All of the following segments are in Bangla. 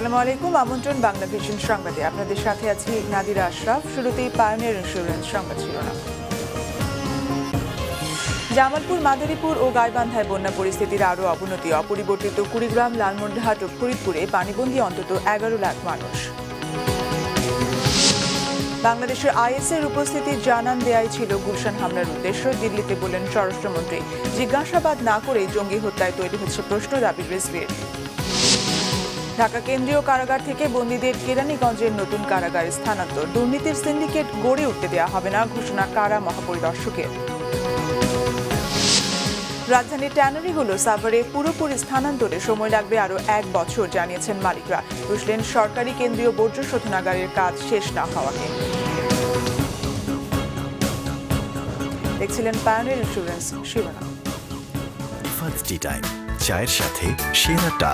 আসসালামু আলাইকুম। আমন্ত্রণ বাংলা ভিশন সংবাদে। আপনাদের সাথে আছি নাদিরা আশরাফ। শুরুতেই পায়োনিয়ার ইন্স্যুরেন্স সংবাদ শিরোনাম। জামালপুর, মাদারীপুর ও গাইবান্ধায় বন্যা পরিস্থিতির আরও অবনতি। অপরিবর্তিত কুড়িগ্রাম, লালমনিরহাট ও ফরিদপুরে পানিবন্দী অন্তত 11 লাখ মানুষ। বাংলাদেশের আইএসের উপস্থিতি জানান দেয়াই ছিল গুলশান হামলার উদ্দেশ্য, দিল্লিতে বললেন স্বরাষ্ট্রমন্ত্রী। জিজ্ঞাসাবাদ না করে জঙ্গি হত্যায় তৈরি হচ্ছে প্রশ্ন, দাবি রিজভির। ঢাকা কেন্দ্রীয় কারাগার থেকে বন্দীদের কেরানীগঞ্জের নতুন কারাগারে স্থানান্তর। দুর্নীতির সিন্ডিকেট গড়ে উঠতে দেওয়া হবে না, ঘোষণা কারা মহাপরিদর্শকের। রাজধানীর ট্যানারিগুলো সাভারে পুরোপুরি স্থানান্তরে সময় লাগবে আরও 1 বছর, জানিয়েছেন মালিকরা। বুঝলেন সরকারি কেন্দ্রীয় বর্জ্য শোধনাগারের কাজ শেষ না হওয়াকে। দেখছিলেন পায়োনিয়ার ইন্স্যুরেন্স শিরোনাম। চায়ের সাথে সেরাটা।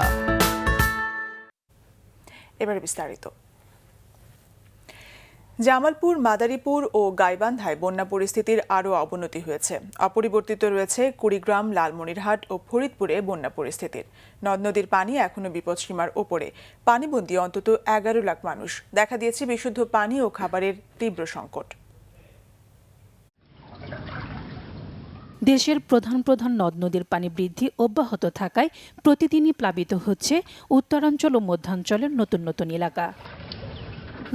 এবারে বিস্তারিত। জামালপুর, মাদারীপুর ও গাইবান্ধায় বন্যা পরিস্থিতির আরও অবনতি হয়েছে। অপরিবর্তিত রয়েছে কুড়িগ্রাম, লালমনিরহাট ও ফরিদপুরে বন্যা পরিস্থিতির। নদ নদীর পানি এখনো বিপদসীমার ওপরে। পানিবন্দী অন্তত 11 লাখ মানুষ। দেখা দিয়েছে বিশুদ্ধ পানি ও খাবারের তীব্র সংকট। দেশের প্রধান প্রধান নদ নদীর পানি বৃদ্ধি অব্যাহত থাকায় প্রতিদিনই প্লাবিত হচ্ছে উত্তরাঞ্চল ও মধ্যাঞ্চলের নতুন নতুন এলাকা।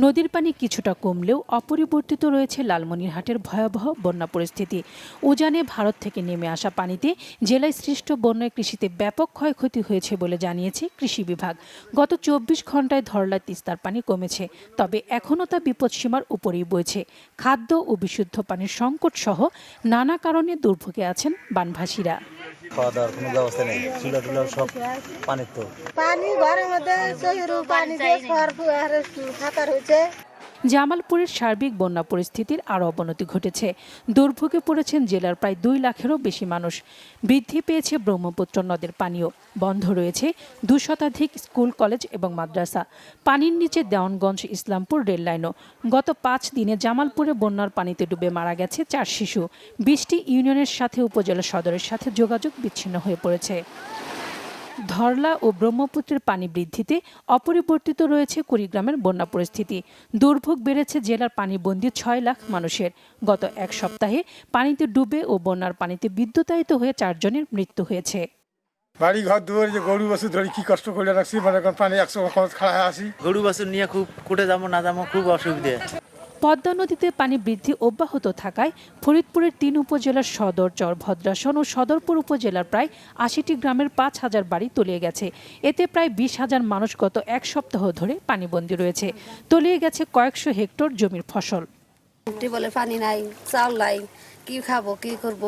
নদীর পানি কিছুটা কমলেও অপরিবর্তিত রয়েছে লালমনিরহাটের ভয়াবহ বন্যা পরিস্থিতি। উজানে ভারত থেকে নেমে আসা পানিতে জেলায় সৃষ্ট বন্যায় কৃষিতে ব্যাপক ক্ষয়ক্ষতি হয়েছে বলে জানিয়েছে কৃষি বিভাগ। গত 24 ঘন্টায় ধরলায় তিস্তার পানি কমেছে, তবে এখনও তা বিপদসীমার উপরেই বইছে। খাদ্য ও বিশুদ্ধ পানির সংকট সহ নানা কারণে দুর্ভোগে আছেন বানভাসীরা। খাওয়া দাওয়ার কোনো ব্যবস্থা নেই, চুলা টুলা সব পানি, তো পানি ঘরের মধ্যে পানি হয়েছে। জামালপুরের সার্বিক বন্যা পরিস্থিতির আরও অবনতি ঘটেছে। দুর্ভোগে পড়েছেন জেলার প্রায় 2 লাখেরও বেশি মানুষ। বৃদ্ধি পেয়েছে ব্রহ্মপুত্র নদের পানিও। বন্ধ রয়েছে 2 শতাধিক স্কুল, কলেজ এবং মাদ্রাসা। পানির নিচে দেওয়ানগঞ্জ ইসলামপুর রেল লাইনও। গত 5 দিনে জামালপুরে বন্যার পানিতে ডুবে মারা গেছে 4 শিশু। 20টি ইউনিয়নের সাথে উপজেলা সদরের সাথে যোগাযোগ বিচ্ছিন্ন হয়ে পড়েছে। ধরলা ও ব্রহ্মপুত্রের পানি বৃদ্ধিতে অপরিবর্তিত রয়েছে কুড়িগ্রামের বন্যা পরিস্থিতি। দুর্ভোগ বেড়েছে জেলার পানিবন্দী 6 লাখ মানুষের। গত 1 সপ্তাহে পানিতে ডুবে ও বন্যার পানিতে বিদ্যুতায়িত হয়ে 4 জনের মৃত্যু হয়েছে। বাড়ি ঘর দুয়ারে যে গরু বাছুর ধরে কি কষ্ট করে রাখছি, মানে পানি 100 খাড়া আসি, গরু বাছুর নিয়ে খুব কুটে যাবো না যাবো, খুব অসুবিধে। পদ্মা নদীতে পানি বৃদ্ধি অব্যাহত থাকায় ফরিদপুরের 3 উপজেলার সদর, চরভদ্রাসন ও সদরপুর উপজেলার প্রায় 80টি গ্রামের 5,000 বাড়ি তলিয়ে গেছে। এতে প্রায় 20,000 মানুষ গত 1 সপ্তাহ ধরে পানিবন্দী রয়েছে। তলিয়ে গেছে কয়েকশো হেক্টর জমির ফসল। বলে পানি নাই, চাল নাই, কি খাবো, কি করব,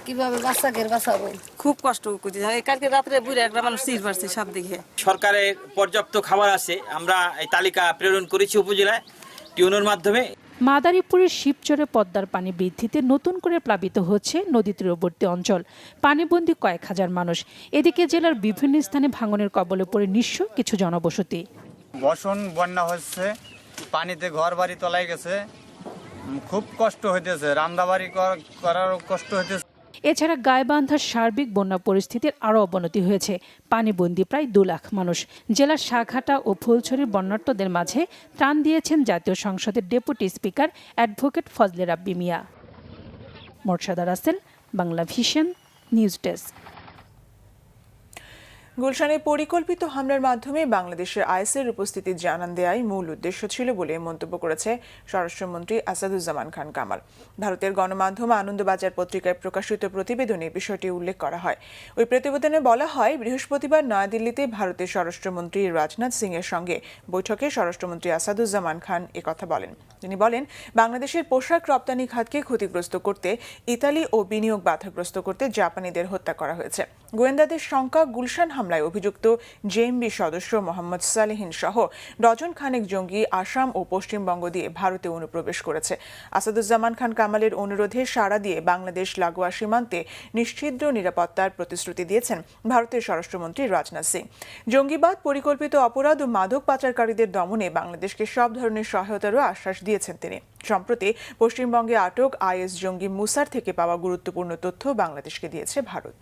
কিভাবে বাচ্চাকে বাঁচাবো। খুব কষ্ট করছি। কালকে রাত্রে বুড়ে একটা মানুষ চির পারছে সব দিকে। সরকারের পর্যাপ্ত খাবার আছে, আমরা এই তালিকা প্রেরণ করেছি উপজেলায় টিউনের মাধ্যমে। মাদারীপুরের শিবচরে পদ্মার পানি বৃদ্ধিতে নতুন করে প্লাবিত হচ্ছে নদী তীরবর্তী অঞ্চল। পানিবন্দী কয়েক হাজার মানুষ। এদিকে জেলার বিভিন্ন স্থানে ভাঙনের কবলে পড়ে নিঃস্ব কিছু জনবসতি। বর্ষণ বন্যা হচ্ছে, পানিতে ঘর বাড়ি তলায় গেছে, খুব কষ্ট হইতেছে, রান্নাবাড়ি করারও কষ্ট হইতেছে। এছাড়া গাইবান্ধার সার্বিক বন্যা পরিস্থিতির আরও অবনতি হয়েছে। পানিবন্দী প্রায় 2 লাখ মানুষ। জেলার সাঘাটা ও ফুলছড়ির বন্যার্তদের মাঝে ত্রাণ দিয়েছেন জাতীয় সংসদের deputy speaker advocate Fazle Rabbi Miah. Morsheda Russell, Bangla Vision, news desk. গুলশানে পরিকল্পিত হামলার মাধ্যমে বাংলাদেশের আইএসের উপস্থিতি জানান দেয়াই মূল উদ্দেশ্য ছিল বলে মন্তব্য করেছে স্বরাষ্ট্রমন্ত্রী আসাদুজ্জামান খান কামাল। ভারতের গণমাধ্যম আনন্দবাজার পত্রিকায় প্রকাশিত প্রতিবেদনে বিষয়টি উল্লেখ করা হয়। ওই প্রতিবেদনে বলা হয়, বৃহস্পতিবার নয়াদিল্লিতে ভারতের স্বরাষ্ট্রমন্ত্রী রাজনাথ সিং এর সঙ্গে বৈঠকে স্বরাষ্ট্রমন্ত্রী আসাদুজ্জামান খান একথা বলেন। তিনি বলেন, বাংলাদেশের পোশাক রপ্তানি খাতকে ক্ষতিগ্রস্ত করতে ইতালি ও বিনিয়োগ বাধাগ্রস্ত করতে জাপানিদের হত্যা করা হয়েছে। গোয়েন্দাদের শঙ্কা, গুলশান হামলায় অভিযুক্ত জেএমবি সদস্য মোহাম্মদ সালেহিন সহ ডজন খানেক জঙ্গি আসাম ও পশ্চিমবঙ্গ দিয়ে ভারতে অনুপ্রবেশ করেছে। আসাদুজ্জামান খান কামালের অনুরোধে সাড়া দিয়ে বাংলাদেশ লাগোয়া সীমান্তে নিশ্ছিদ্র নিরাপত্তার প্রতিশ্রুতি দিয়েছেন ভারতের স্বরাষ্ট্রমন্ত্রী রাজনাথ সিং। জঙ্গিবাদ, পরিকল্পিত অপরাধ ও মাদক পাচারকারীদের দমনে বাংলাদেশকে সব ধরনের সহায়তারও আশ্বাস দিয়েছেন তিনি। সম্প্রতি পশ্চিমবঙ্গে আটক আইএস জঙ্গি মুসার থেকে পাওয়া গুরুত্বপূর্ণ তথ্য বাংলাদেশকে দিয়েছে ভারত।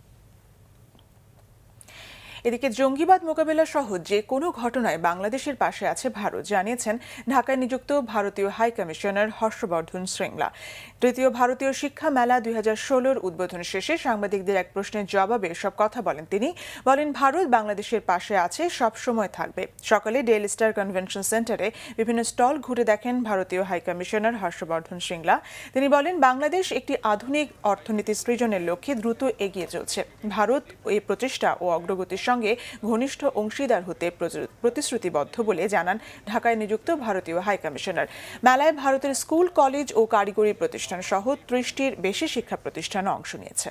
এদিকে জঙ্গিবাদ মোকাবেলা সহ যে কোনো ঘটনায় বাংলাদেশের পাশে আছে ভারত, জানিয়েছেন ঢাকায় নিযুক্ত ভারতীয় হাই কমিশনার হর্ষবর্ধন শ্রিংলা। তৃতীয় ভারতীয় শিক্ষা মেলা 2016-র উদ্বোধন শেষে সাংবাদিকদের এক প্রশ্নের জবাবে এসব কথা বলেন তিনি। বলেন, ভারত বাংলাদেশের পাশে আছে, সব সময় থাকবে। সকালে ডেল স্টার কনভেনশন সেন্টারে বিভিন্ন স্টল ঘুরে দেখেন ভারতীয় হাই কমিশনার হর্ষবর্ধন শ্রিংলা। তিনি বলেন, বাংলাদেশ একটি আধুনিক অর্থনীতি সৃজনের লক্ষ্যে দ্রুত এগিয়ে চলছে। ভারত এই প্রচেষ্টা ও অগ্রগতির সঙ্গে ঘনিষ্ঠ অংশীদার হতে প্রতিশ্রুতিবদ্ধ বলে জানান ঢাকায় নিযুক্ত ভারতীয় হাই কমিশনার। মেলায় ভারতের স্কুল, কলেজ ও কারিগরি প্রতিষ্ঠান সহ 30টির বেশি শিক্ষা প্রতিষ্ঠান অংশ নিয়েছে।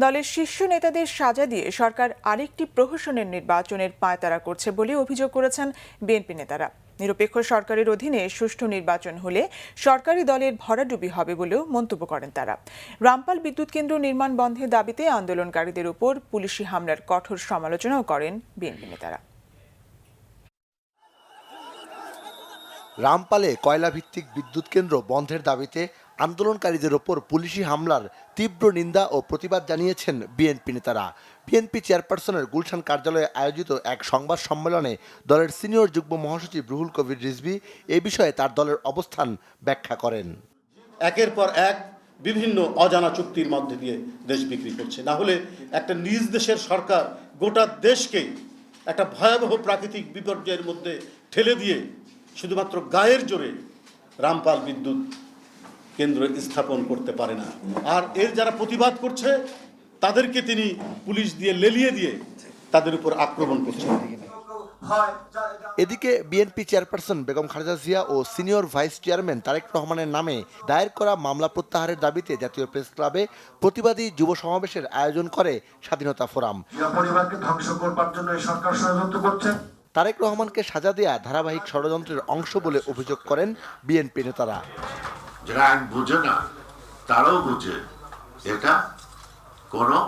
দলের শীর্ষ নেতাদের সাজা দিয়ে সরকার আরেকটি প্রহসনের নির্বাচনের পায়তারা করছে বলে অভিযোগ করেছেন বিএনপি নেতারা। নিরপেক্ষ সরকারের অধীনে সুষ্ঠু নির্বাচন হলে সরকারি দলের ভরাডুবি হবে বলেও মন্তব্য করেন তারা। রামপাল বিদ্যুৎ কেন্দ্র নির্মাণ বন্ধের দাবিতে আন্দোলনকারীদের উপর পুলিশি হামলার কঠোর সমালোচনাও করেন বিএনপি নেতারা। রামপালে কয়লাভিত্তিক বিদ্যুৎ কেন্দ্র বন্ধের দাবিতে আন্দোলনকারীদের ওপর পুলিশি হামলার তীব্র নিন্দা ও প্রতিবাদ জানিয়েছেন বিএনপি নেতারা। বিএনপি চেয়ারপারসনের গুলশান কার্যালয়ে আয়োজিত এক সংবাদ সম্মেলনে দলের সিনিয়র যুগ্ম মহাসচিব রুহুল কবির রিজভী এ বিষয়ে তার দলের অবস্থান ব্যাখ্যা করেন। একের পর এক বিভিন্ন অজানা চুক্তির মধ্যে দিয়ে দেশ বিক্রি করছে। না হলে একটা নিজ দেশের সরকার গোটা দেশকেই একটা ভয়াবহ প্রাকৃতিক বিপর্যয়ের মধ্যে ঠেলে দিয়ে শুধুমাত্র গায়ের জোরে রামপাল বিদ্যুৎ কেন্দ্র স্থাপন করতে পারে না। আর এর যারা প্রতিবাদ করছে তাদেরকে তিনি পুলিশ দিয়ে লেলিয়ে দিয়ে তাদের উপর আক্রমণ করছেন। এদিকে বিএনপি চেয়ারপারসন বেগম খালেদা জিয়া ও সিনিয়র ভাইস চেয়ারম্যান তারেক রহমানের নামে দায়ের করা মামলা প্রত্যাহারের দাবিতে জাতীয় প্রেস ক্লাবে প্রতিবাদী যুব সমাবেশের আয়োজন করে স্বাধীনতা ফোরাম। পরিবারকে ধ্বংস করবার জন্য সরকার ষড়যন্ত্র করছে। তারেক রহমানকে সাজা দেয়া ধারাবাহিক ষড়যন্ত্রের অংশ বলে অভিযোগ করেন বিএনপি নেতারা। যারা আইন বুঝে না তারাও বুঝে এটা কোনো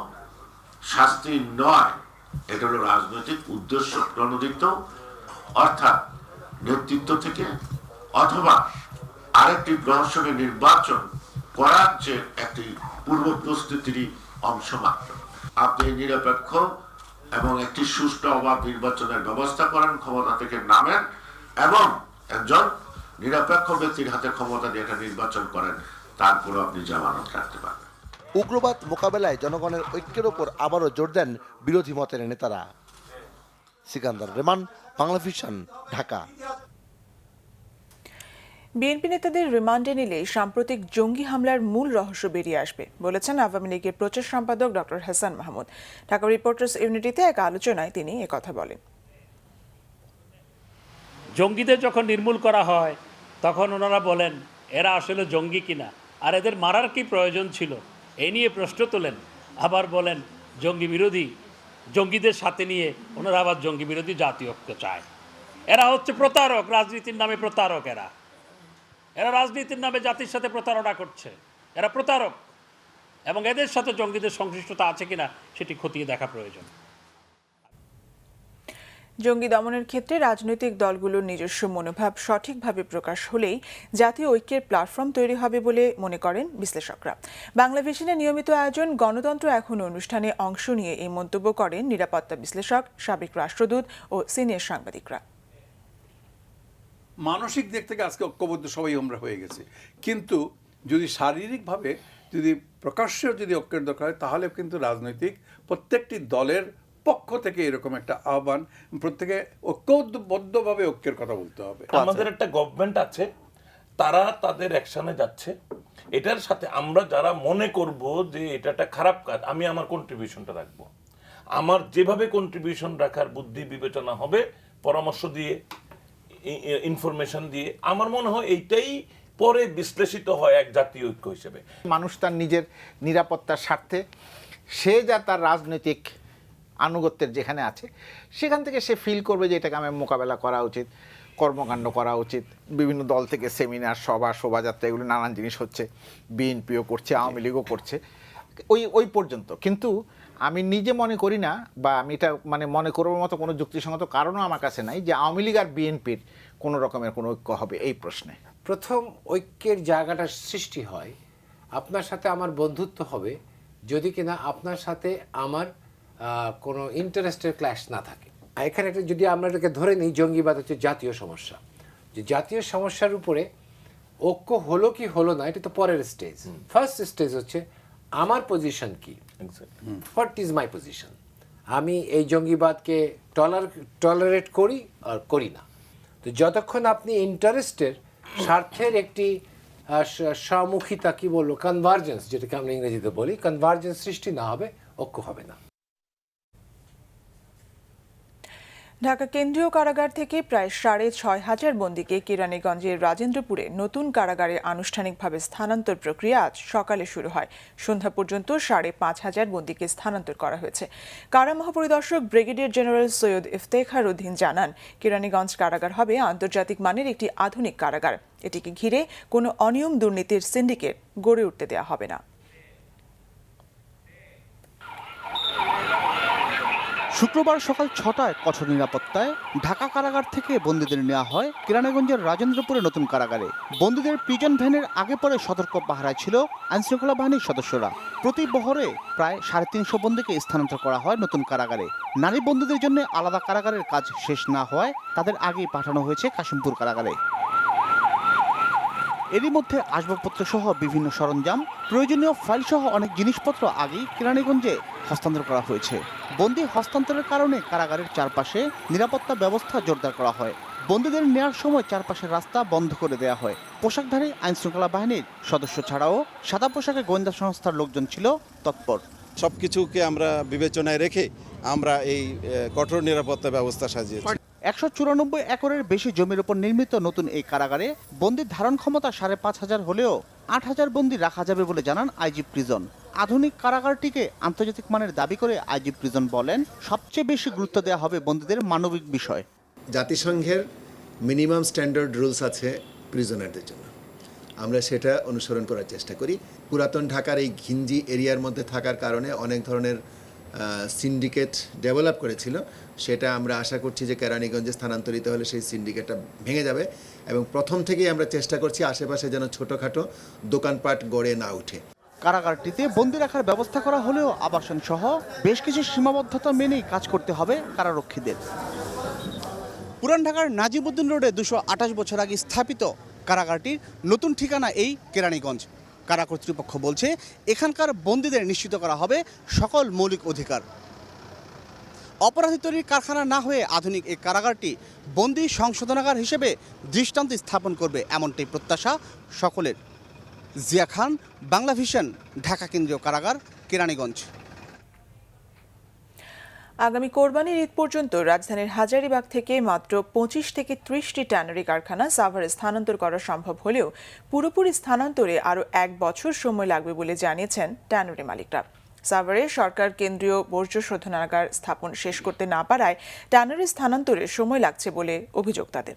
শাস্তি নয়, এটা হলো রাজনৈতিক উদ্দেশ্য প্রণোদিত, অর্থাৎ নেতৃত্ব থেকে অথবা আরেকটি প্রহসনের নির্বাচন করার যে একটি পূর্ব প্রস্তুতিরই অংশ মাত্র। আপনি নিরপেক্ষ এবং একটি সুষ্ঠু অবাধ নির্বাচনের ব্যবস্থা করেন, ক্ষমতা থেকে নামেন এবং একজন নিরপেক্ষ ব্যক্তির হাতে ক্ষমতা দিয়ে একটা নির্বাচন করেন, তারপরে আপনি জামানত রাখতে পারবেন। উগ্রবাদ মোকাবেলায় জনগণের ঐক্যের ওপর আবারও জোর দেন বিরোধী মতের নেতারা। সিকান্দার রেমান, বাংলা ভিশন, ঢাকা। বিএনপি নেতাদের রিমান্ডে নিলে সাম্প্রতিক জঙ্গি হামলার মূল রহস্য বেরিয়ে আসবে বলেছেন আওয়ামী লীগের প্রচার সম্পাদক ডক্টর হাসান মাহমুদ। ঢাকা রিপোর্টার্স ইউনিটিতে এক আলোচনায় তিনি একথা বলেন। জঙ্গিদের যখন নির্মূল করা হয় তখন ওনারা বলেন এরা আসলে জঙ্গি কিনা, আর এদের মারার কি প্রয়োজন ছিল, এই নিয়ে প্রশ্ন তোলেন। আবার বলেন জঙ্গি বিরোধী, জঙ্গিদের সাথে নিয়ে ওনারা আবার জঙ্গি বিরোধী জাতীয় ঐক্য চায়। এরা হচ্ছে প্রতারক, রাজনীতির নামে প্রতারক। এরা রাজনীতির নামে জাতির সাথে প্রতারণা করছে, এরা প্রতারক, এবং এদের সাথে জঙ্গিদের সংশ্লিষ্টতা আছে কিনা সেটি খতিয়ে দেখা প্রয়োজন। জঙ্গি দমনের ক্ষেত্রে রাজনৈতিক দলগুলোর নিজস্ব মনোভাব সঠিকভাবে প্রকাশ হলেই জাতীয় ঐক্যের প্ল্যাটফর্ম তৈরি হবে বলে মনে করেন বিশ্লেষকরা। বাংলা ভিশনের নিয়মিত আয়োজন গণতন্ত্র এখন অনুষ্ঠানে অংশ নিয়ে এই মন্তব্য করেন নিরাপত্তা বিশ্লেষক, সাবেক রাষ্ট্রদূত ও সিনিয়র সাংবাদিকরা। মানসিক দিক থেকে আজকে ঐক্যবদ্ধ সবাই আমরা হয়ে গেছি, কিন্তু যদি শারীরিকভাবে যদি প্রকাশ্য যদি ঐক্যের দরকার হয় তাহলে কিন্তু রাজনৈতিক প্রত্যেকটি দলের পক্ষ থেকে এরকম একটা আহ্বান, প্রত্যেকে ঐক্যবদ্ধভাবে ঐক্যের কথা বলতে হবে। আমাদের একটা গভর্নমেন্ট আছে, তারা তাদের অ্যাকশনে যাচ্ছে, এটার সাথে আমরা যারা মনে করব যে এটা একটা খারাপ কাজ, আমি আমার কন্ট্রিবিউশনটা রাখবো। আমার যেভাবে কন্ট্রিবিউশন রাখার বুদ্ধি বিবেচনা হবে, পরামর্শ দিয়ে, ইনফরমেশন দিয়ে, আমার মনে হয় এইটাই পরে বিশ্লেষিত হয় এক জাতীয় ঐক্য হিসেবে। মানুষ তার নিজের নিরাপত্তার স্বার্থে সে যা তার রাজনৈতিক আনুগত্যের যেখানে আছে সেখান থেকে সে ফিল করবে যে এটাকে আমার মোকাবেলা করা উচিত, কর্মকাণ্ড করা উচিত। বিভিন্ন দল থেকে সেমিনার, সভা, শোভাযাত্রা, এগুলো নানান জিনিস হচ্ছে, বিএনপিও করছে, আওয়ামী লীগও করছে, ওই পর্যন্ত। কিন্তু আমি নিজে মনে করি না, বা আমি এটা মনে করবার মতো কোনো যুক্তিসঙ্গত কারণও আমার কাছে নাই যে আওয়ামী লীগ আর বিএনপির কোনো রকমের কোনো ঐক্য হবে এই প্রশ্নে। প্রথম ঐক্যের জায়গাটা সৃষ্টি হয়, আপনার সাথে আমার বন্ধুত্ব হবে যদি কিনা আপনার সাথে আমার কোনো ইন্টারেস্টের ক্ল্যাশ না থাকে। এখানে একটা যদি আমরা এটাকে ধরে নিই, জঙ্গিবাদ হচ্ছে জাতীয় সমস্যা, যে জাতীয় সমস্যার উপরে ঐক্য হলো কি হলো না এটা তো পরের স্টেজ। ফার্স্ট স্টেজ হচ্ছে আমার পজিশন কি, হোয়াট ইজ মাই পজিশন, আমি এই জঙ্গিবাদকে টলারেট করি আর করি না। তো যতক্ষণ আপনি ইন্টারেস্টের স্বার্থের একটি সম্মুখিতা কি বলবো কনভার্জেন্স, যেটাকে আমরা ইংরেজিতে বলি, কনভার্জেন্স সৃষ্টি না হবে, ঐক্য হবে না। ঢাকা কেন্দ্রীয় কারাগার থেকে প্রায় ৬,৫০০ বন্দীকে কেরানীগঞ্জের রাজেন্দ্রপুরে নতুন কারাগারে আনুষ্ঠানিকভাবে স্থানান্তর প্রক্রিয়া আজ সকালে শুরু হয়। সন্ধ্যা পর্যন্ত ৫,৫০০ বন্দীকে স্থানান্তর করা হয়েছে। কারা মহাপরিদর্শক ব্রিগেডিয়ার জেনারেল সৈয়দ ইফতেখার উদ্দিন জানান, কেরানীগঞ্জ কারাগার হবে আন্তর্জাতিক মানের একটি আধুনিক কারাগার। এটিকে ঘিরে কোনো অনিয়ম দুর্নীতির সিন্ডিকেট গড়ে উঠতে দেওয়া হবে না। শুক্রবার সকাল ৬টায় কঠোর নিরাপত্তায় ঢাকা কারাগার থেকে বন্দীদের নেওয়া হয় কেরানীগঞ্জের রাজেন্দ্রপুরে নতুন কারাগারে। বন্দীদের প্রিজন ভ্যানের আগে পরে সতর্ক পাহারায় ছিল আইনশৃঙ্খলা বাহিনীর সদস্যরা। প্রতি বহরে প্রায় ৩৫০ বন্দীকে স্থানান্তর করা হয় নতুন কারাগারে। নারী বন্দীদের জন্য আলাদা কারাগারের কাজ শেষ না হওয়ায় তাদের আগেই পাঠানো হয়েছে কাশিমপুর কারাগারে। এরই মধ্যে আসবাবপত্র সহ বিভিন্ন সরঞ্জাম, প্রয়োজনীয় ফাইল সহ অনেক জিনিসপত্র আগেই কেরানীগঞ্জে হস্তান্তর করা হয়েছে। বন্দী হস্তান্তরের কারণে কারাগারের চারপাশে নিরাপত্তা ব্যবস্থা জোরদার করা হয়। বন্দীদের নেওয়ার সময় চারপাশের রাস্তা বন্ধ করে দেওয়া হয়। পোশাকধারী আইনশৃঙ্খলা বাহিনীর সদস্য ছাড়াও সাদা পোশাকে গোয়েন্দা সংস্থার লোকজন ছিল তৎপর। সবকিছুকে আমরা বিবেচনায় রেখে আমরা এই কঠোর নিরাপত্তা ব্যবস্থা সাজিয়েছি। ১৯৪ একরের বেশি জমির উপর নির্মিত নতুন এই কারাগারে বন্দীর ধারণ ক্ষমতা ৫,৫০০ হলেও ৮,০০০ বন্দী রাখা যাবে বলে জানান আইজি প্রিজন। আধুনিক কারাগারটিকে আন্তর্জাতিক মানের দাবি করে আইজি প্রিজন বলেন, সবচেয়ে বেশি গুরুত্ব দেওয়া হবে বন্দীদের মানবিক বিষয়। জাতিসংঘের মিনিমাম স্ট্যান্ডার্ড রুলস আছে প্রিজনারদের জন্য, আমরা সেটা অনুসরণ করার চেষ্টা করি। পুরাতন ঢাকার এই ঘিঞ্জি এরিয়ার মধ্যে থাকার কারণে অনেক ধরনের সিন্ডিকেট ডেভেলপ করেছিল, সেটা আমরা আশা করছি যে কেরানীগঞ্জে স্থানান্তরিত হলে সেই সিন্ডিকেটটা ভেঙে যাবে এবং প্রথম থেকেই আমরা চেষ্টা করছি আশেপাশে যেন ছোটোখাটো দোকানপাট গড়ে না ওঠে। কারাগারটিতে বন্দী রাখার ব্যবস্থা করা হলেও আবাসন সহ বেশ কিছু সীমাবদ্ধতা মেনেই কাজ করতে হবে কারারক্ষীদের। পুরান ঢাকার নাজিবউদ্দিন রোডে ২২৮ বছর আগে স্থাপিত কারাগারটির নতুন ঠিকানা এই কেরানীগঞ্জ। কারা কর্তৃপক্ষ বলছে, এখানকার বন্দীদের নিশ্চিত করা হবে সকল মৌলিক অধিকার। অপরাধী তৈরির কারখানা না হয়ে আধুনিক এই কারাগারটি বন্দী সংশোধনাগার হিসেবে দৃষ্টান্ত স্থাপন করবে, এমনটাই প্রত্যাশা সকলের। জিয়া খান, বাংলা ভিশন, ঢাকা কেন্দ্রীয় কারাগার, কেরানীগঞ্জ। আগামী কোরবানির ঈদ পর্যন্ত রাজধানীর হাজারীবাগ থেকে মাত্র ২৫ থেকে ৩০টি ট্যানারি কারখানা সাভারে স্থানান্তর করা সম্ভব হলেও পুরোপুরি স্থানান্তরে আরও ১ বছর সময় লাগবে বলে জানিয়েছেন ট্যানারি মালিকরা। সাভারে সরকার কেন্দ্রীয় বর্জ্য শোধনাগার স্থাপন শেষ করতে না পারায় ট্যানারি স্থানান্তরে সময় লাগছে বলে অভিযোগ তাদের।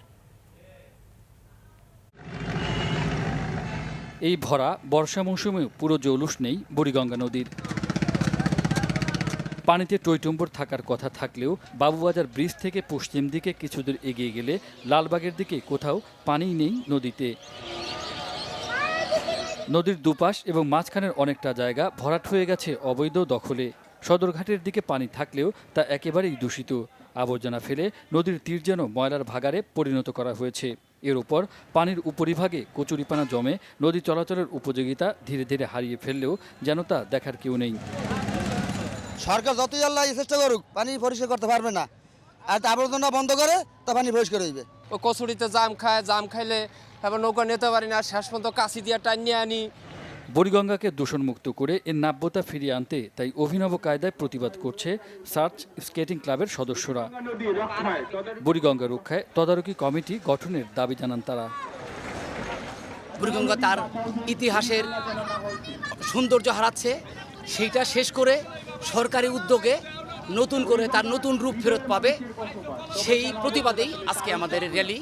এই ভরা বর্ষা মৌসুমেও পুরো জৌলুস নেই বুড়িগঙ্গা নদীর। পানিতে টইটুম্বর থাকার কথা থাকলেও বাবুবাজার ব্রিজ থেকে পশ্চিম দিকে কিছুদূর এগিয়ে গেলে লালবাগের দিকে কোথাও পানিই নেই নদীতে। নদীর দুপাশ এবং মাঝখানের অনেকটা জায়গা ভরাট হয়ে গেছে অবৈধ দখলে। সদরঘাটের দিকে পানি থাকলেও তা একেবারেই দূষিত। আবর্জনা ফেলে নদীর তীর যেন ময়লার ভাগাড়ে পরিণত করা হয়েছে। এর উপর পানির উপরিভাগে কচুরিপানা জমে নদী চলাচলের উপযোগিতা ধীরে ধীরে হারিয়ে ফেললেও যেন তা দেখার কেউ নেই। সরকার যতই আল্লাহ চেষ্টা করুক পানি পরিষ্কার করতে পারবে না, আর আবর্জনা বন্ধ করে তা পানি পরিষ্কার হইবে। ও কচুরিতে জাম খায়, জাম খাইলে এবার নৌকা নিতে পারি না, শেষ পর্যন্ত কাশি দিয়ে টানিয়ে আনি। বুড়িগঙ্গাকে দূষণমুক্ত করে এর নাব্যতা ফিরিয়ে আনতে তাই অভিনব কায়দায় প্রতিবাদ করছে সার্চ স্কেটিং ক্লাবের সদস্যরা। বুড়িগঙ্গা রক্ষায় তদারকি কমিটি গঠনের দাবি জানান তারা। বুড়িগঙ্গা তার ইতিহাসের সৌন্দর্য হারাচ্ছে, সেইটা শেষ করে সরকারি উদ্যোগে নতুন করে তার নতুন রূপ ফেরত পাবে, সেই প্রতিবাদেই আজকে আমাদের র্যালি।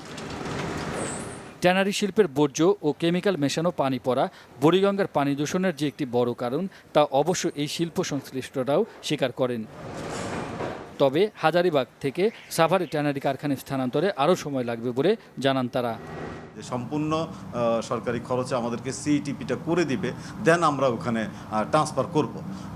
ট্যানারি শিল্পের বর্জ্য ও কেমিক্যাল মেশানো পানি পড়া বুড়িগঙ্গার পানি দূষণের যে একটি বড় কারণ তা অবশ্য এই শিল্প সংশ্লিষ্টরাও স্বীকার করেন। তবে হাজারীবাগ থেকে সাভারে ট্যানারি কারখানা স্থানান্তরে আরও সময় লাগবে বলে জানান তারা। সম্পূর্ণ সরকারি খরচে আমাদেরকে সিইটিপিটা করে দিবে, দেন আমরা ওখানে ট্রান্সফার করব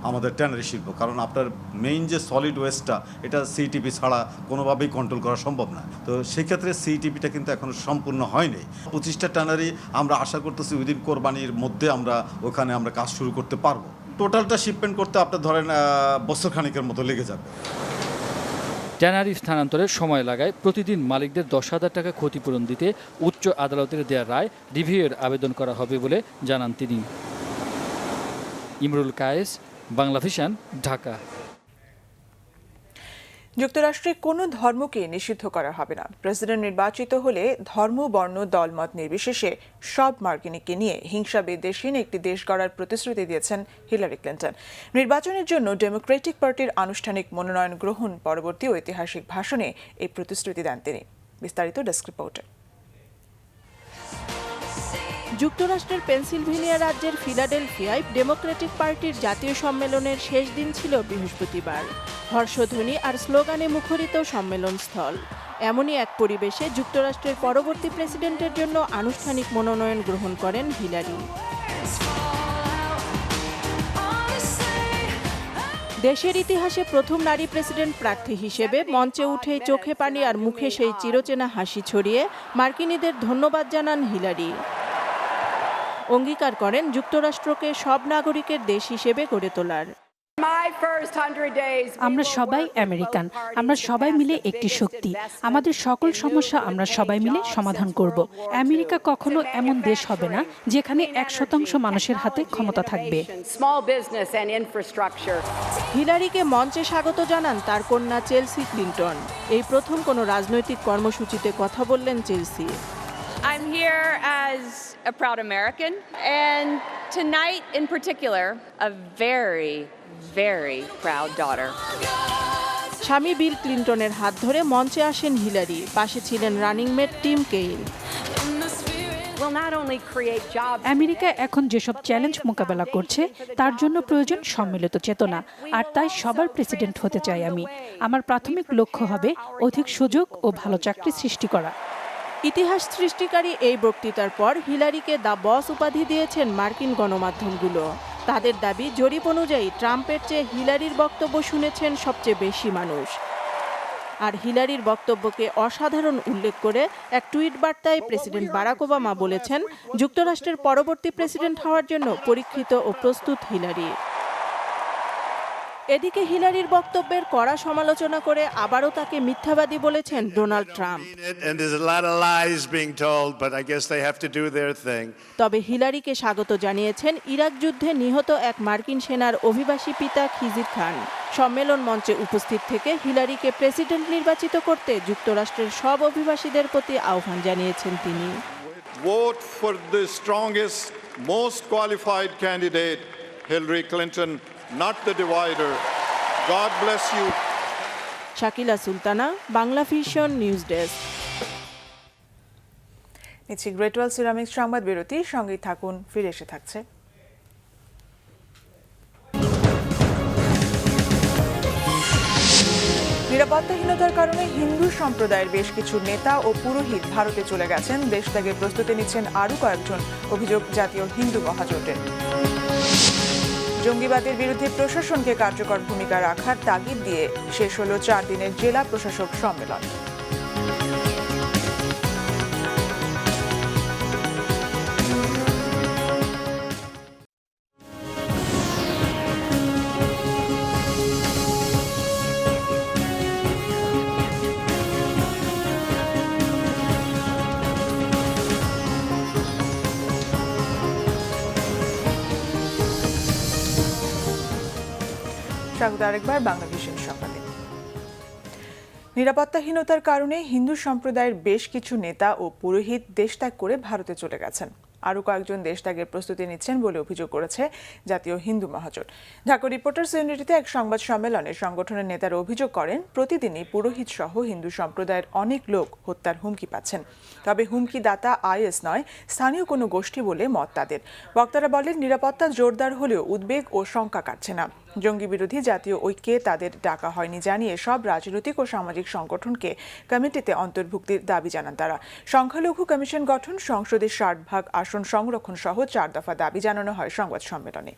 আমাদের ট্যানারি শিল্প। কারণ আপনার মেইন যে সলিড ওয়েস্টটা, এটা সিইটিপি ছাড়া কোনোভাবেই কন্ট্রোল করা সম্ভব না। তো সেক্ষেত্রে সিইটিপিটা কিন্তু এখনও সম্পূর্ণ হয়নি। 25টা ট্যানারি আমরা আশা করতেছি উইদিন কোরবানির মধ্যে আমরা ওখানে আমরা কাজ শুরু করতে পারবো। টোটালটা শিপমেন্ট করতে আপনার ধরেন বছর খানিকের মতো লেগে যাবে। ট্যানারি স্থানান্তরের সময় লাগায় প্রতিদিন মালিকদের 10,000 টাকা ক্ষতিপূরণ দিতে উচ্চ আদালতের দেয়া রায় রিভিউয়ের আবেদন করা হবে বলে জানান তিনি। ইমরুল কায়েস, বাংলা ভিশন, ঢাকা। যুক্তরাষ্ট্রে কোনো ধর্মকে নিষিদ্ধ করা হবে না। প্রেসিডেন্ট নির্বাচিত হলে ধর্ম, বর্ণ, দলমত নির্বিশেষে সব মার্কিনীকে নিয়ে হিংসা বিদ্বেষহীন একটি দেশ গড়ার প্রতিশ্রুতি দিয়েছেন হিলারি ক্লিন্টন। নির্বাচনের জন্য ডেমোক্রেটিক পার্টির আনুষ্ঠানিক মনোনয়ন গ্রহণ পরবর্তী ঐতিহাসিক ভাষণে এই প্রতিশ্রুতি দেন তিনি। বিস্তারিত ডেস্ক রিপোর্টে। যুক্তরাষ্ট্রের পেনসিলভেনিয়া রাজ্যের ফিলাডেলফিয়ায় ডেমোক্রেটিক পার্টির জাতীয় সম্মেলনের শেষ দিন ছিল বৃহস্পতিবার। হর্ষধ্বনি আর স্লোগানে মুখরিত সম্মেলনস্থল। এমনই এক পরিবেশে যুক্তরাষ্ট্রের পরবর্তী প্রেসিডেন্টের জন্য আনুষ্ঠানিক মনোনয়ন গ্রহণ করেন হিলারি। দেশের ইতিহাসে প্রথম নারী প্রেসিডেন্ট প্রার্থী হিসেবে মঞ্চে উঠে চোখে পানি আর মুখে সেই চিরচেনা হাসি ছড়িয়ে মার্কিনীদের ধন্যবাদ জানান হিলারি। অঙ্গীকার করেন যুক্তরাষ্ট্রকে সব নাগরিকের দেশ হিসেবে গড়ে তোলার। আমরা সবাই আমেরিকান, আমরা সবাই মিলে একটি শক্তি। আমাদের সকল সমস্যা আমরা সবাই মিলে সমাধান করব। আমেরিকা কখনো এমন দেশ হবে না যেখানে 1% মানুষের হাতে ক্ষমতা থাকবে। হিলারিকে মঞ্চে স্বাগত জানান তার কন্যা চেলসি ক্লিন্টন। এই প্রথম কোনো রাজনৈতিক কর্মসূচিতে কথা বললেন Chelsea. I'm here as a proud American, and tonight in particular, a very, very proud daughter. স্বামী বিল ক্লিন্টনের হাত ধরে মঞ্চে আসেন হিলারি। পাশে ছিলেন রানিং মেট টিম কেইল। আমেরিকা এখন যেসব চ্যালেঞ্জ মোকাবেলা করছে তার জন্য প্রয়োজন সম্মিলিত চেতনা, আর তাই সবার প্রেসিডেন্ট হতে চাই আমি। আমার প্রাথমিক লক্ষ্য হবে অধিক সুযোগ ও ভালো চাকরি সৃষ্টি করা। ইতিহাস সৃষ্টিকারী এই বক্তৃতার পর হিলারিকে দ্য বস উপাধি দিয়েছেন মার্কিন গণমাধ্যমগুলো। তাদের দাবি, জরিপ অনুযায়ী ট্রাম্পের চেয়ে হিলারির বক্তব্য শুনেছেন সবচেয়ে বেশি মানুষ। আর হিলারির বক্তব্যকে অসাধারণ উল্লেখ করে এক টুইট বার্তায় প্রেসিডেন্ট বারাক ওবামা বলেছেন, যুক্তরাষ্ট্রের পরবর্তী প্রেসিডেন্ট হওয়ার জন্য পরীক্ষিত ও প্রস্তুত হিলারি। এদিকে হিলারির বক্তব্যের কড়া সমালোচনা করে আবারও তাকে মিথ্যাবাদী বলেছেন ডোনাল্ড ট্রাম্প। তবে হিলারিকে স্বাগত জানিয়েছেন ইরাক যুদ্ধে নিহত এক মার্কিন সেনার অভিবাসী পিতা খিজির খান। সম্মেলন মঞ্চে উপস্থিত থেকে হিলারিকে প্রেসিডেন্ট নির্বাচিত করতে যুক্তরাষ্ট্রের সব অভিবাসীদের প্রতি আহ্বান জানিয়েছেন তিনি। Vote for the strongest, most qualified candidate, Hillary Clinton, not the divider. God bless you. Shakila Sultana, Bangla Vision news desk. নিচ্ছি গ্রেট ওয়াল সিরামিক্স সংবাদ বিরতি। সঙ্গেই থাকুন, ফিরে এসে থাকছে। নিরাপত্তাহীনতার কারণে হিন্দু সম্প্রদায়ের বেশ কিছু নেতা ও পুরোহিত ভারতে চলে গেছেন। দেশ ত্যাগের প্রস্তুতি নিচ্ছেন আরও কয়েকজন, অভিযোগ জাতীয় হিন্দু মহাজোটের। জঙ্গিবাদের বিরুদ্ধে প্রশাসনকে কার্যকর ভূমিকা রাখার তাগিদ দিয়ে শেষ হলো 4 দিনের জেলা প্রশাসক সম্মেলন। স্বাগত আরেকবার বাংলা ভিশন সংবাদে। নিরাপত্তাহীনতার কারণে হিন্দু সম্প্রদায়ের বেশ কিছু নেতা ও পুরোহিত দেশ ত্যাগ করে ভারতে চলে গেছেন। আরও কয়েকজন দেশ ত্যাগের প্রস্তুতি নিচ্ছেন বলে অভিযোগ করেছে জাতীয় হিন্দু মহাজোট। ঢাকা রিপোর্টার্স ইউনিটিতে এক সংবাদ সম্মেলনে সংগঠনের নেতারা অভিযোগ করেন, প্রতিদিনই পুরোহিত সহ হিন্দু সম্প্রদায়ের অনেক লোক হত্যার হুমকি পাচ্ছেন। তবে হুমকিদাতা আইএস নয়, স্থানীয় কোনো গোষ্ঠী বলে মত তাদের। বক্তারা বলেন, নিরাপত্তা জোরদার হলেও উদ্বেগ ও শঙ্কা কাটছে না। জঙ্গি বিরোধী জাতীয় ঐক্যে তাদের ডাকা হয়নি জানিয়ে সব রাজনৈতিক ও সামাজিক সংগঠনকে কমিটিতে অন্তর্ভুক্তির দাবি জানান তারা। সংখ্যালঘু কমিশন গঠন, সংসদে 60% আসন সংরক্ষণ সহ 4 দফা দাবি জানানো হয় সংবাদ সম্মেলনে।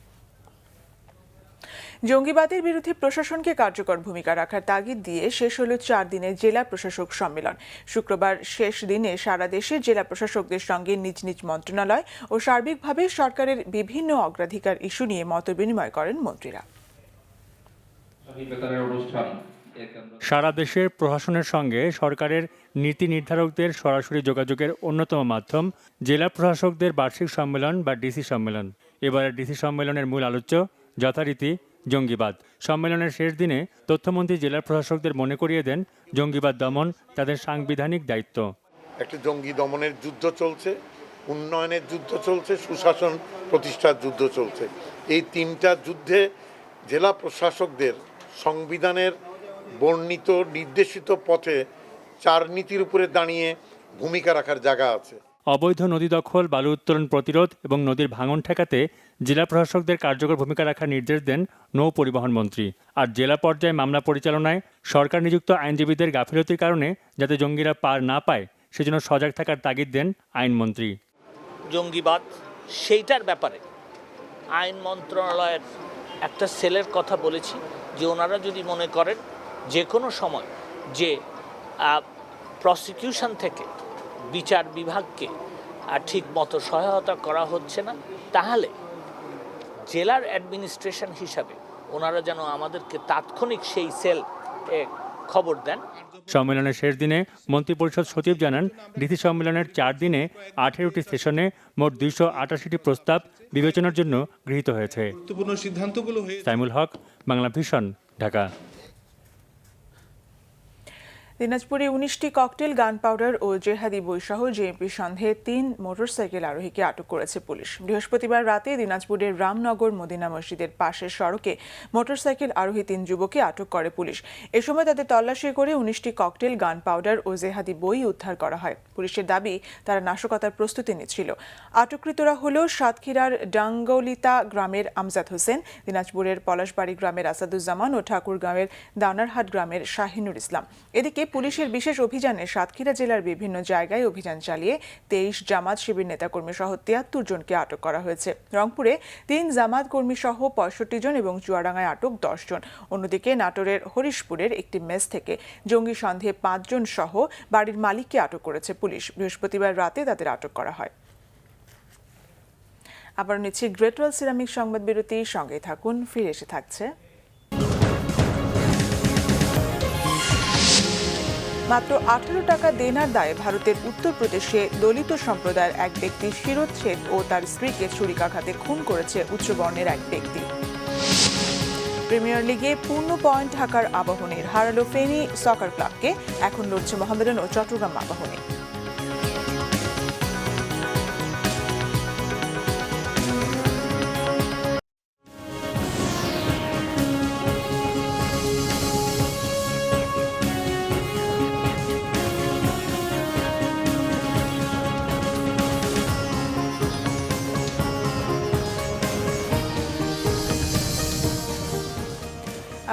জঙ্গিবাদের বিরুদ্ধে প্রশাসনকে কার্যকর ভূমিকা রাখার তাগিদ দিয়ে শেষ হল 4 দিনের জেলা প্রশাসক সম্মেলন। শুক্রবার শেষ দিনে সারা দেশে জেলা প্রশাসকদের সঙ্গে নিজ নিজ মন্ত্রণালয় ও সার্বিকভাবে সরকারের বিভিন্ন অগ্রাধিকার ইস্যু নিয়ে মতবিনিময় করেন মন্ত্রীরা। সারা দেশের প্রশাসনের সঙ্গে সরকারের নীতি নির্ধারকদের সরাসরি যোগাযোগের অন্যতম মাধ্যম জেলা প্রশাসকদের বার্ষিক সম্মেলন বা ডিসি সম্মেলন। এবারের ডিসি সম্মেলনের মূল আলোচ্য যথারীতি জঙ্গিবাদ। সম্মেলনের শেষ দিনে তথ্যমন্ত্রী জেলা প্রশাসকদের মনে করিয়ে দেন জঙ্গিবাদ দমন তাদের সাংবিধানিক দায়িত্ব। একটা জঙ্গি দমনের যুদ্ধ চলছে, উন্নয়নের যুদ্ধ চলছে, সুশাসন প্রতিষ্ঠার যুদ্ধ চলছে। এই 3টা যুদ্ধে জেলা প্রশাসকদের সংবিধানের বর্ণিত নির্দেশিত পথে 4 নীতির উপরে দাঁড়িয়ে ভূমিকা রাখার জায়গা আছে। অবৈধ নদী দখল, বালু উত্তোলন প্রতিরোধ এবং নদীর ভাঙন ঠেকাতে জেলা প্রশাসকদের কার্যকর ভূমিকা রাখার নির্দেশ দেন নৌ পরিবহন মন্ত্রী। আর জেলা পর্যায়ে মামলা পরিচালনায় সরকার নিযুক্ত আইনজীবীদের গাফিলতির কারণে যাতে জঙ্গিরা পার না পায় সেজন্য সজাগ থাকার তাগিদ দেন আইনমন্ত্রী। জঙ্গিবাদ সেইটার ব্যাপারে আইন মন্ত্রণালয়ের একটা সেলের কথা বলেছি যে ওনারা যদি মনে করেন যে কোনো সময় যে প্রসিকিউশন থেকে বিচার বিভাগকে ঠিক মতো সহায়তা করা হচ্ছে না, তাহলে জেলার অ্যাডমিনিস্ট্রেশন হিসাবে ওনারা যেন আমাদেরকে তাৎক্ষণিক সেই সেল খবর দেন। সম্মেলনের শেষ দিনে মন্ত্রিপরিষদ সচিব জানান ডিসি সম্মেলনের 4 দিনে 18টি সেশনে মোট 288টি প্রস্তাব বিবেচনার জন্য গৃহীত হয়েছে। সাইমুল হক, বাংলা ভিশন, ঢাকা। দিনাজপুরে 19টি ককটেল, গান পাউডার ও জেহাদি বইসহ জেএমপি সন্দেহে 3 মোটরসাইকেল আরোহীকে আটক করেছে পুলিশ। বৃহস্পতিবার রাতে দিনাজপুরের রামনগর মদিনা মসজিদের পাশের সড়কে মোটরসাইকেল আরোহী 3 যুবককে আটক করে পুলিশ। এ সময় তাদের তল্লাশি করে 19টি ককটেল, গান পাউডার ও জেহাদি বই উদ্ধার করা হয়। পুলিশের দাবি তারা নাশকতার প্রস্তুতি নিচ্ছিল। আটককৃতরা হল সাতক্ষীরার ডাঙ্গলিতা গ্রামের আমজাদ হোসেন, দিনাজপুরের পলাশবাড়ি গ্রামের আসাদুজ্জামান ও ঠাকুরগাঁওয়ের দানারহাট গ্রামের শাহিনুর ইসলাম। এদিকে পুলিশের বিশেষ অভিযানে সাতক্ষীরা জেলার বিভিন্ন জায়গায় অভিযান চালিয়ে 23 জামাত শিবির নেতাকর্মী সহ 73 জনকে আটক করা হয়েছে। রংপুরে 3 জামাত কর্মী সহ 65 জন এবং চুয়াডাঙ্গায় আটক 10 জন। অন্যদিকে নাটোরের হরিশপুরের একটি মেস থেকে জঙ্গি সন্দেহে 5 জন সহ বাড়ির মালিককে আটক করেছে পুলিশ। বৃহস্পতিবার রাতে তাদের আটক করা হয়। আবার নিচ্ছি গ্রেট ওয়াল সিরামিক সংবাদ বিরতি, সঙ্গে থাকুন, ফিরে এসে থাকছে। মাত্র 18 টাকা দেনার দায়ে ভারতের উত্তরপ্রদেশে দলিত সম্প্রদায়ের এক ব্যক্তি শিরচ্ছেদ ও তার স্ত্রীকে ছুরিকাঘাতে খুন করেছে উচ্চবর্ণের এক ব্যক্তি। প্রিমিয়ার লিগে পূর্ণ পয়েন্ট ঢাকার আবাহনীর হারালো ফেনী সকার ক্লাবকে, এখন লড়ছে মোহামেডান ও চট্টগ্রাম আবাহনী।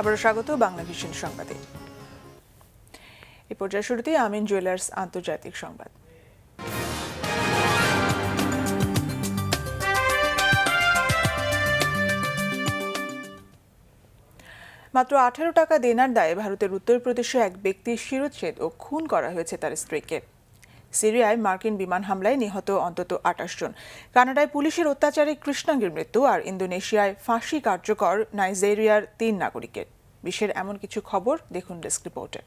আবারও স্বাগত বাংলা ভিশন সংবাদে। এই পর্যায়ে শুরুতেই আমিন জুয়েলার্স আন্তর্জাতিক সংবাদ। মাত্র 18 টাকা দেনার দায়ে ভারতের উত্তরপ্রদেশে এক ব্যক্তির শিরচ্ছেদ ও খুন করা হয়েছে তার স্ত্রীকে। সিরিয়ায় মার্কিন বিমান হামলায় নিহত অন্তত 28 জন। কানাডায় পুলিশের অত্যাচারে কৃষ্ণাঙ্গের মৃত্যু, আর ইন্দোনেশিয়ায় ফাঁসি কার্যকর নাইজেরিয়ার 3 নাগরিকের। বিশ্বের এমন কিছু খবর দেখুন ডেস্ক রিপোর্টে।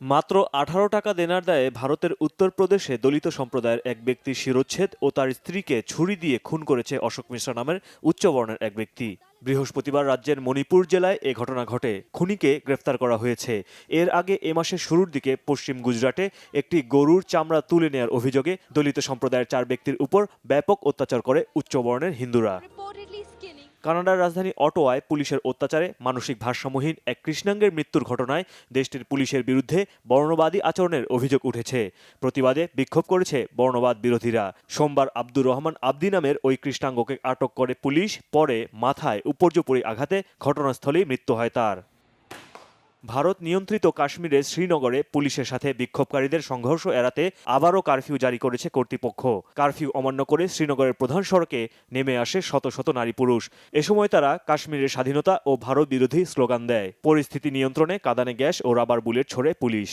মাত্র 18 টাকা দেনার দায়ে ভারতের উত্তরপ্রদেশে দলিত সম্প্রদায়ের এক ব্যক্তির শিরচ্ছেদ ও তার স্ত্রীকে ছুরি দিয়ে খুন করেছে অশোক মিশ্রা নামের উচ্চবর্ণের এক ব্যক্তি। বৃহস্পতিবার রাজ্যের মণিপুর জেলায় এ ঘটনা ঘটে। খুনিকে গ্রেফতার করা হয়েছে। এর আগে এ মাসের শুরুর দিকে পশ্চিম গুজরাটে একটি গরুর চামড়া তুলে নেওয়ার অভিযোগে দলিত সম্প্রদায়ের 4 ব্যক্তির উপর ব্যাপক অত্যাচার করে উচ্চবর্ণের হিন্দুরা। কানাডার রাজধানী অটোয়ায় পুলিশের অত্যাচারে মানসিক ভারসাম্যহীন এক কৃষ্ণাঙ্গের মৃত্যুর ঘটনায় দেশটির পুলিশের বিরুদ্ধে বর্ণবাদী আচরণের অভিযোগ উঠেছে। প্রতিবাদে বিক্ষোভ করেছে বর্ণবাদ বিরোধীরা। সোমবার আব্দুর রহমান আব্দি নামের ওই কৃষ্ণাঙ্গকে আটক করে পুলিশ, পরে মাথায় উপর্যুপরি আঘাতে ঘটনাস্থলেই মৃত্যু হয় তার। ভারত নিয়ন্ত্রিত কাশ্মীরের শ্রীনগরে পুলিশের সাথে বিক্ষোভকারীদের সংঘর্ষ এড়াতে আবারও কারফিউ জারি করেছে কর্তৃপক্ষ। কারফিউ অমান্য করে শ্রীনগরের প্রধান সড়কে নেমে আসে শত শত নারী পুরুষ। এ সময় তারা কাশ্মীরের স্বাধীনতা ও ভারত বিরোধী স্লোগান দেয়। পরিস্থিতি নিয়ন্ত্রণে কাঁদানে গ্যাস ও রাবার বুলেট ছোড়ে পুলিশ।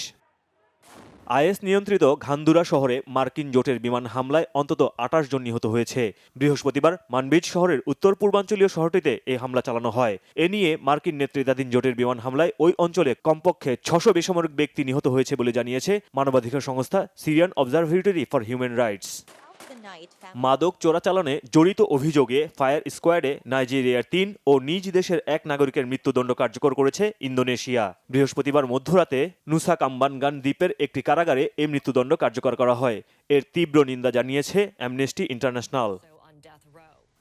আইএস নিয়ন্ত্রিত ঘান্দুরা শহরে মার্কিন জোটের বিমান হামলায় অন্তত 28 জন নিহত হয়েছে। বৃহস্পতিবার মানবিজ শহরের উত্তর পূর্বাঞ্চলীয় শহরটিতে এই হামলা চালানো হয়। এ নিয়ে মার্কিন নেতৃত্বাধীন জোটের বিমান হামলায় ওই অঞ্চলে কমপক্ষে 600 বেসামরিক ব্যক্তি নিহত হয়েছে বলে জানিয়েছে মানবাধিকার সংস্থা Syrian observatory for human rights. মাদক চোরাচালানে জড়িত অভিযোগে ফায়ার স্কোয়াডে নাইজেরিয়ার 3 ও নিজ দেশের 1 নাগরিকের মৃত্যুদণ্ড কার্যকর করেছে ইন্দোনেশিয়া। বৃহস্পতিবার মধ্যরাতে নুসা কাম্বানগান দ্বীপের একটি কারাগারে এই মৃত্যুদণ্ড কার্যকর করা হয়। এর তীব্র নিন্দা জানিয়েছে অ্যামনেস্টি ইন্টারন্যাশনাল।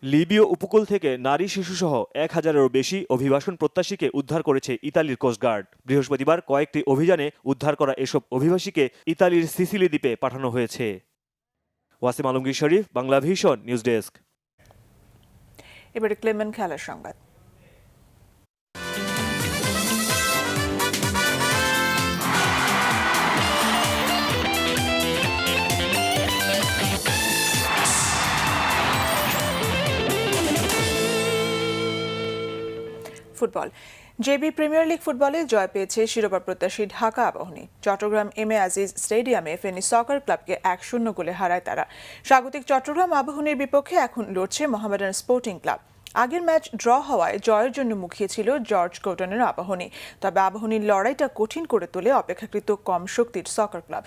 লিবীয় উপকূল থেকে নারী শিশুসহ 1000-এরও বেশি অভিবাসন প্রত্যাশীকে উদ্ধার করেছে ইতালির কোস্টগার্ড। বৃহস্পতিবার কয়েকটি অভিযানে উদ্ধার করা এসব অভিবাসীকে ইতালির সিসিলি দ্বীপে পাঠানো হয়েছে। ওয়াসিম আলমগীর শরীফ, বাংলা ভিশন নিউজ ডেস্ক। এবারে ক্লেমেন্ট খেলার সংবাদ। ফুটবল। জেবি প্রিমিয়ার লিগ ফুটবলে জয় পেয়েছে শিরোপা প্রত্যাশী ঢাকা আবাহনী। চট্টগ্রাম এম এ আজিজ স্টেডিয়ামে ফেনী সকার ক্লাবকে 1-0 গোলে হারায় তারা। স্বাগতিক চট্টগ্রাম আবাহনীর বিপক্ষে এখন লড়ছে মোহামেডান স্পোর্টিং ক্লাব। আগের ম্যাচ ড্র হওয়ায় জয়ের জন্য মুখিয়ে ছিল জর্জ কোটনের আবাহনী। তবে আবাহনীর লড়াইটা কঠিন করে তোলে অপেক্ষাকৃত কম শক্তির সকার ক্লাব।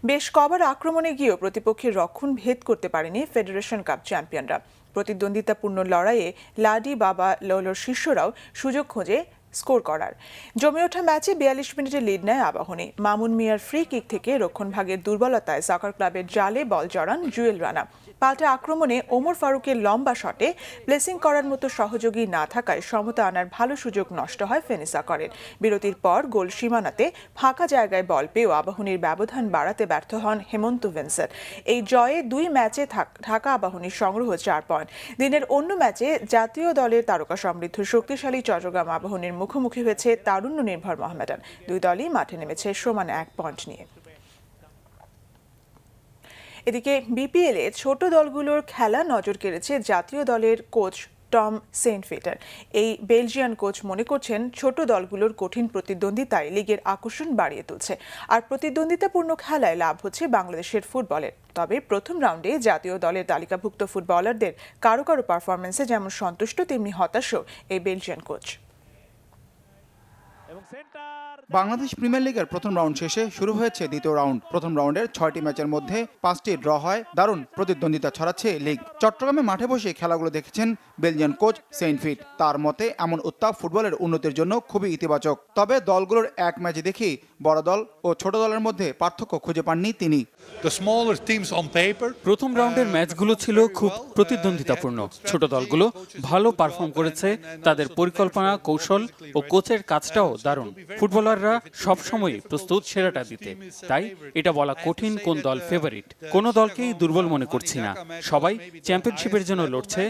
বেশ কবার আক্রমণে গিয়েও প্রতিপক্ষের রক্ষণ ভেদ করতে পারেনি ফেডারেশন কাপ চ্যাম্পিয়নরা। প্রতিদ্বন্দ্বিতাপূর্ণ লড়াইয়ে লাডি বাবা লৌলোর শিষ্যরাও সুযোগ খোঁজে স্কোর করার। জমে ওঠা ম্যাচে 42 মিনিটে লিড নেয় আবাহনী। মামুন মিয়ার ফ্রি কিক থেকে রক্ষণভাগের দুর্বলতায় সকার ক্লাবের জালে বল জড়ান জুয়েল রানা। পাল্টা আক্রমণে ওমর ফারুকের লম্বা শটে প্লেসিং করার মতো সহযোগী না থাকায় সমতা আনার ভালো সুযোগ নষ্ট হয় ফেনী সকারের। বিরতির পর গোল সীমানাতে ফাঁকা জায়গায় বল পেয়েও আবাহনীর ব্যবধান বাড়াতে ব্যর্থ হন হেমন্ত ভিনসেন্ট। এই জয়ে 2 ম্যাচে ঢাকা আবাহনীর সংগ্রহ 4 পয়েন্ট। দিনের অন্য ম্যাচে জাতীয় দলের তারকা সমৃদ্ধ শক্তিশালী চট্টগ্রাম আবাহনীর মুখোমুখি হয়েছে তারুণ্য নির্ভর মোহামেডান। দুই দলই মাঠে নেমেছে সমান 1 পয়েন্ট নিয়ে। এদিকে বিপিএলে ছোট দলগুলোর খেলা নজর কেড়েছে জাতীয় দলের কোচ টম সেন্টফিটার। এই বেলজিয়ান কোচ মনে করছেন ছোট দলগুলোর কঠিন প্রতিদ্বন্দ্বিতায় লিগের আকর্ষণ বাড়িয়ে তুলছে। আর প্রতিদ্বন্দ্বিতাপূর্ণ খেলায় লাভ হচ্ছে বাংলাদেশের ফুটবলের। তবে প্রথম রাউন্ডে জাতীয় দলের তালিকাভুক্ত ফুটবলারদের কারো কারো পারফরমেন্সে যেমন সন্তুষ্ট তেমনি হতাশও এই বেলজিয়ান কোচ। বাংলাদেশ প্রিমিয়ার লিগের প্রথম রাউন্ড শেষে শুরু হয়েছে দ্বিতীয় রাউন্ড। প্রথম রাউন্ডের 6টি ম্যাচের মধ্যে 5টি ড্র হয়। দারুণ প্রতিদ্বন্দ্বিতা ছড়াচ্ছে লিগ। চট্টগ্রামে মাঠে বসে খেলাগুলো দেখেছেন বেলজিয়ান কোচ সেন্টফিট। তার মতে এমন উত্তাপ ফুটবলের উন্নতির জন্য খুবই ইতিবাচক। তবে দলগুলোর এক ম্যাচে দেখি বড় দল ও ছোট দলের মধ্যে পার্থক্য খুঁজে পাননি তিনি। প্রথম রাউন্ডের ম্যাচগুলো ছিল খুব প্রতিদ্বন্দ্বিতাপূর্ণ। ছোট দলগুলো ভালো পারফর্ম করেছে। তাদের পরিকল্পনা, কৌশল ও কোচের কাজটাও দারুণ। ফুটবলাররা সবসময় প্রস্তুত সেরাটা দিতে। তাই এটা বলা কঠিন কোন দল ফেভারিট। কোনো দলকেই দুর্বল মনে করছি না। সবাই চ্যাম্পিয়নশিপের জন্য লড়ছে।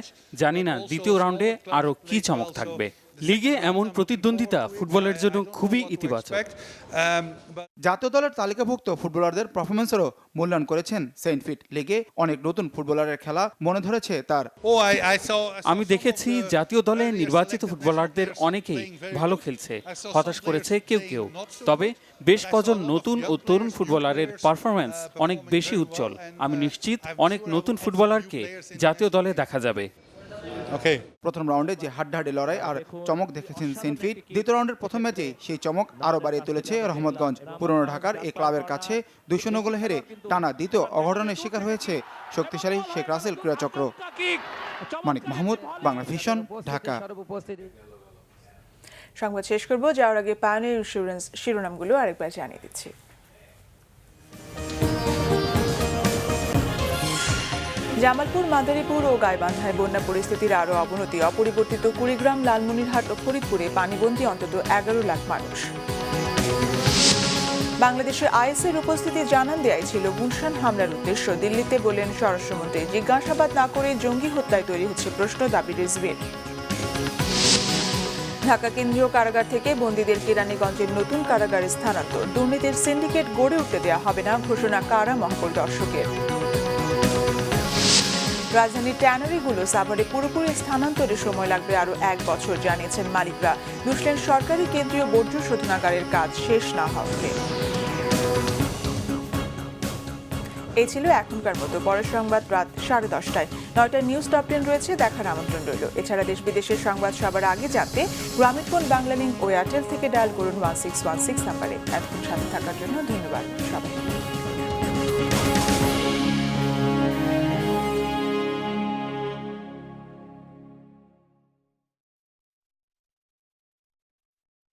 জানি না দ্বিতীয় রাউন্ডে আরো কি চমক থাকবে। লিগে এমন প্রতিদ্বন্দ্বিতা ফুটবলের জন্য খুবই ইতিবাচক। জাতীয় দলের তালিকাভুক্ত ফুটবলারদের পারফরমেন্সেরও মূল্যায়ন করেছেন সেন্টফিট। লিগে অনেক নতুন ফুটবলারের খেলা মনে ধরেছে তার। আমি দেখেছি জাতীয় দলে নির্বাচিত ফুটবলারদের অনেকেই ভালো খেলছে, হতাশ করেছে কেউ কেউ। তবে বেশ কজন নতুন ও তরুণ ফুটবলারের পারফরমেন্স অনেক বেশি উজ্জ্বল। আমি নিশ্চিত অনেক নতুন ফুটবলারকে জাতীয় দলে দেখা যাবে। প্রথম রাউন্ডে যে হাড্ডাহাড্ডি লড়াই আর চমক দেখেছেন সেন্টফিট, দ্বিতীয় রাউন্ডের প্রথম ম্যাচে সেই চমক আরও বাড়িয়ে তুলেছে রহমতগঞ্জ। পুরনো ঢাকার এই ক্লাবের কাছে 2-0 গোলে হেরে টানা দ্বিতীয় অঘটনের শিকার হয়েছে শক্তিশালী শেখ রাসেল ক্রীড়াচক্র। মানিক মাহমুদ, বাংলা ভিশন, ঢাকা। সংবাদ শেষ করব, যাওয়ার আগে পায়োনিয়ার ইন্স্যুরেন্স শিরোনামগুলো আরেকবার জানিয়ে দিচ্ছি। জামালপুর, মাদারীপুর ও গাইবান্ধায় বন্যা পরিস্থিতির আরও অবনতি। অপরিবর্তিত কুড়িগ্রাম, লালমনিরহাট ও ফরিদপুরে পানিবন্দী অন্তত 11 লাখ মানুষ। বাংলাদেশে আইএসের উপস্থিতি জানান দেয়াই ছিল গুলশান হামলার উদ্দেশ্য, দিল্লিতে বলেন স্বরাষ্ট্রমন্ত্রী। জিজ্ঞাসাবাদ না করে জঙ্গি হত্যায় তৈরি হচ্ছে প্রশ্ন, দাবি রিজভীর। ঢাকা কেন্দ্রীয় কারাগার থেকে বন্দীদের কেরানীগঞ্জের নতুন কারাগারে স্থানান্তর। দুর্নীতির সিন্ডিকেট গড়ে উঠতে দেওয়া হবে না, ঘোষণা কারা মহাপরিদর্শকের। রাজধানীর ট্যানারিগুলো সাভারে পুরোপুরি স্থানান্তরে সময় লাগবে আরও 1 বছর, জানিয়েছেন মালিকরা। দুষলেন সরকারি কেন্দ্রীয় বর্জ্য শোধনাগারের কাজ শেষ না হওয়াকে। এই ছিল এখনকার মতো। পরের সংবাদ রাত 10:30টায়। 9টায় নিউজ টপ 10 রয়েছে, দেখার আমন্ত্রণ রইল। এছাড়া দেশ বিদেশের সংবাদ সবার আগে জানতে গ্রামীণফোন, বাংলালিংক ও এয়ারটেল থেকে ডায়াল করুন 1616 নাম্বারে। এখন সাথে থাকার জন্য ধন্যবাদ সবাই।